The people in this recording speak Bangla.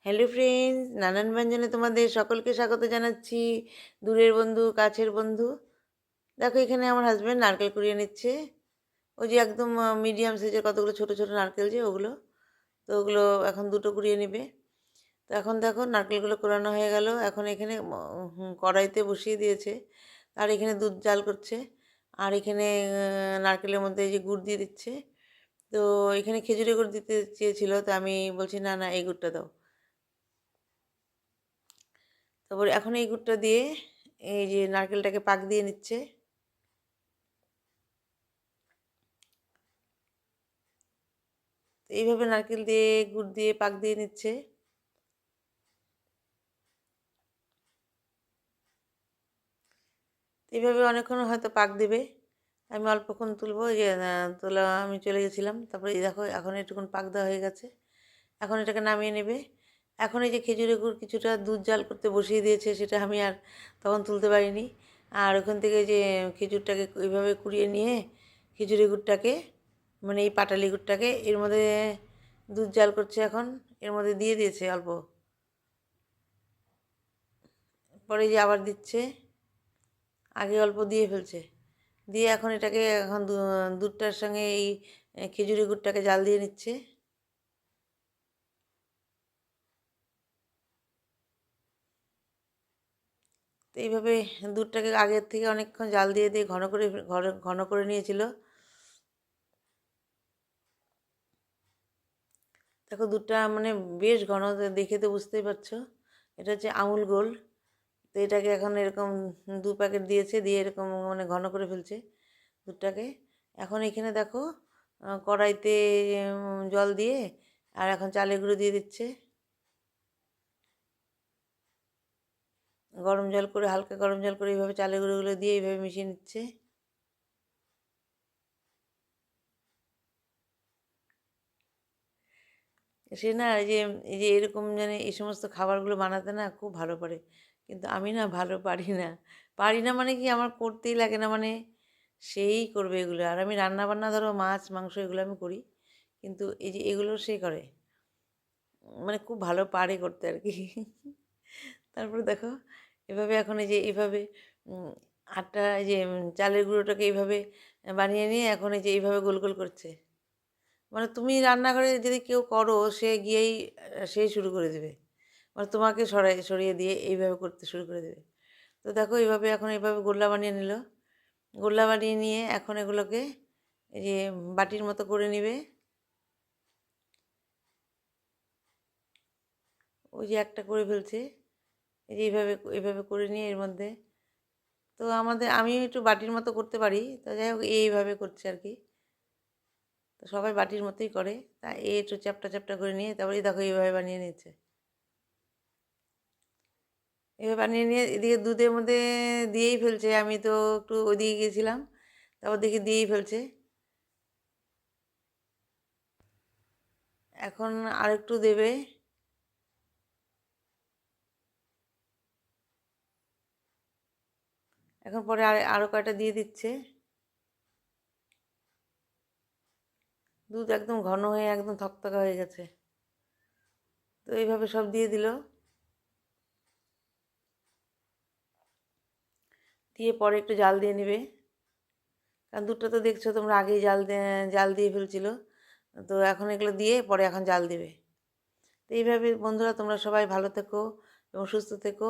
হ্যালো ফ্রেন্ডস, নানান ব্যঞ্জনে তোমাদের সকলকে স্বাগত জানাচ্ছি। দূরের বন্ধু, কাছের বন্ধু। দেখো এখানে আমার হাজব্যান্ড নারকেল কুড়িয়ে নিচ্ছে। ওই যে একদম মিডিয়াম সাইজের কতগুলো ছোট ছোট নারকেল, যে ওগুলো, তো ওগুলো এখন দুটো কুড়িয়ে নেবে। তো এখন দেখো নারকেলগুলো কোরানো হয়ে গেল। এখন এখানে কড়াইতে বসিয়ে দিয়েছে, আর এখানে দুধ জাল করছে। আর এখানে নারকেলের মধ্যে এই যে গুড় দিয়ে দিচ্ছে। তো এখানে খেজুরের গুড় দিতে চেয়েছিল, তো আমি বলছি না না, এই গুড়টা দাও। তারপর এখন এই গুড়টা দিয়ে এই যে নারকেলটাকে পাক দিয়ে নিচ্ছে। এইভাবে নারকেল দিয়ে গুড় দিয়ে পাক দিয়ে নিচ্ছে। এইভাবে অনেকক্ষণ হয়তো পাক দেবে। আমি অল্পক্ষণ তুলবো, এই যে তোলা আমি চলে গেছিলাম। তারপরে এই দেখো এখন একটুক্ষণ পাক দেওয়া হয়ে গেছে। এখন এটাকে নামিয়ে নেবে। এখন এই যে খেজুরের গুড় কিছুটা দুধ জাল করতে বসিয়ে দিয়েছে, সেটা আমি আর তখন তুলতে পারিনি। আর ওখান থেকে যে খেজুরটাকে ওইভাবে কুড়িয়ে নিয়ে খেজুরের গুড়টাকে, মানে এই পাটালি গুড়টাকে এর মধ্যে দুধ জাল করছে, এখন এর মধ্যে দিয়ে দিয়েছে অল্প, পরে যে আবার দিচ্ছে, আগে অল্প দিয়ে ফেলছে, দিয়ে এখন এটাকে এখন দুধটার সঙ্গে এই খেজুরি গুড়টাকে জাল দিয়ে নিচ্ছে। তো এইভাবে দুধটাকে আগের থেকে অনেকক্ষণ জাল দিয়ে দিয়ে ঘন করে নিয়েছিল। দেখো দুধটা মানে বেশ ঘন, দেখে তো বুঝতেই পারছো। এটা হচ্ছে আমুল গোল্ড। তো এটাকে এখন এরকম 2 প্যাকেট দিয়েছে, দিয়ে এরকম মানে ঘন করে ফেলছে দুধটাকে। এখন এখানে দেখো কড়াইতে জল দিয়ে, আর এখন চালের গুঁড়ো দিয়ে দিচ্ছে। গরম জল করে, হালকা গরম জল করে এইভাবে চালের গুঁড়োগুলো দিয়ে এইভাবে মিশিয়ে নিচ্ছে। সে না এই যে এরকম জানে এই সমস্ত খাবারগুলো বানাতে না খুব ভালো পারে, কিন্তু আমি না ভালো পারি না। পারি না মানে কি, আমার করতেই লাগে না, মানে সেই করবে এগুলো। আর আমি রান্না বান্না ধরো মাছ মাংস এগুলো আমি করি, কিন্তু এই যে এগুলো সে করে, মানে খুব ভালো পারে করতে আর কি। তারপরে দেখো এভাবে এখন এই যে এইভাবে আটা, এই যে চালের গুঁড়োটাকে এইভাবে বানিয়ে নিয়ে এখন এই যে এইভাবে গোল গোল করছে। মানে তুমি রান্নাঘরে যদি কেউ করো, সে গিয়েই সেই শুরু করে দেবে, মানে তোমাকে সরিয়ে দিয়ে এইভাবে করতে শুরু করে দেবে। তো দেখো এইভাবে এখন এইভাবে গোল্লা বানিয়ে নিল। গোল্লা বানিয়ে নিয়ে এখন এগুলোকে এই যে বাটির মতো করে নিবে। ওই যে একটা করে ফেলছে, এই যে এইভাবে করে নিয়ে এর মধ্যে, তো আমি একটু বাটির মতো করতে পারি, তো যাই হোক এইভাবে করছে আর কি। তো সবাই বাটির মতোই করে, তাই একটু চ্যাপটা চ্যাপটা করে নিয়ে তারপরে দেখো এইভাবে বানিয়ে নিয়েছে। এভাবে বানিয়ে নিয়ে এদিকে দুধের মধ্যে দিয়েই ফেলছে। আমি তো একটু ওইদিকে গিয়েছিলাম, তারপর দেখি দিয়েই ফেলছে। এখন আর একটু দেবে। এখন পরে আরও কয়টা দিয়ে দিচ্ছে। দুধ একদম ঘন হয়ে একদম থকথকা হয়ে গেছে। তো এইভাবে সব দিয়ে দিল, দিয়ে পরে একটু জাল দিয়ে নেবে। কারণ দুধটা তো দেখছো তোমরা আগেই জাল দিয়ে ফেলছিল। তো এখন এগুলো দিয়ে পরে এখন জাল দেবে। তো এইভাবে বন্ধুরা তোমরা সবাই ভালো থেকো এবং সুস্থ থেকো।